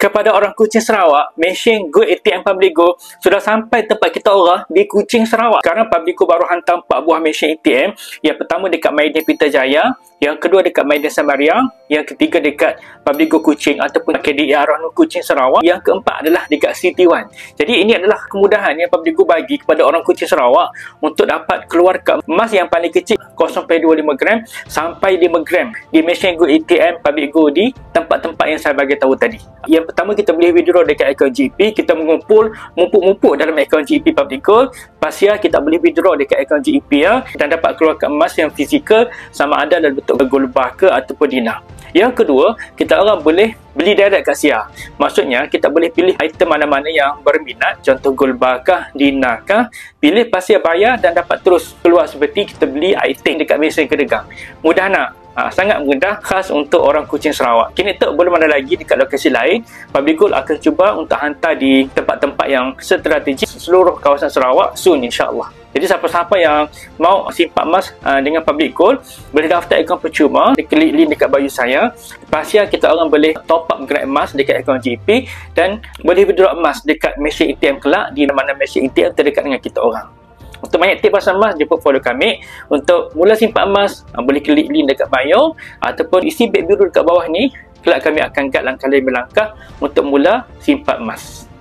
Kepada orang Kuching Sarawak, mesin Go ATM Public Go sudah sampai tempat kita orang di Kuching Sarawak. Sekarang Public Go baru hantar 4 buah mesin ATM. Yang pertama dekat Maiden Putrajaya, yang kedua dekat Maiden Sembariang, yang ketiga dekat Public Go Kuching ataupun KDA Rohno Kuching Sarawak, yang keempat adalah dekat City One. Jadi ini adalah kemudahan yang Public Go bagi kepada orang Kuching Sarawak untuk dapat keluarkan emas yang paling kecil 0.25 gram sampai 5 gram di mesin Go ATM Public Go di tempat-tempat yang saya bagi tahu tadi. Yang pertama, kita boleh withdraw dekat akaun GP. Kita mengumpul mumpuk-mumpuk dalam akaun GP Public Go. Pasal kita boleh withdraw dekat akaun GP ya, dan dapat keluarkan emas yang fizikal sama ada dalam bentuk gold bar ke ataupun dinar. Yang kedua, kita orang boleh beli direct kat SIA. Maksudnya, kita boleh pilih item mana-mana yang berminat. Contoh gold bar kah, dinar kah. Pilih pasal bayar dan dapat terus keluar seperti kita beli item dekat mesin kedegang. Mudah nak? Sangat mudah, khas untuk orang Kuching Sarawak. Kini tak belum ada lagi dekat lokasi lain. Public Go akan cuba untuk hantar di tempat-tempat yang strategik seluruh kawasan Sarawak soon insya-Allah. Jadi siapa-siapa yang mau simpan emas dengan Public Go boleh daftar akaun percuma, klik link dekat bio saya. Pasal kita orang boleh top up grab emas dekat akaun GP dan boleh withdraw emas dekat mesin ATM kelak di mana mesin ATM terdekat dengan kita orang. Untuk banyak tips pasal emas, jumpa follow kami. Untuk mula simpan emas, boleh klik link dekat bio ataupun isi beg biru dekat bawah ni. Kelak kami akan guide langkah demi langkah untuk mula simpan emas.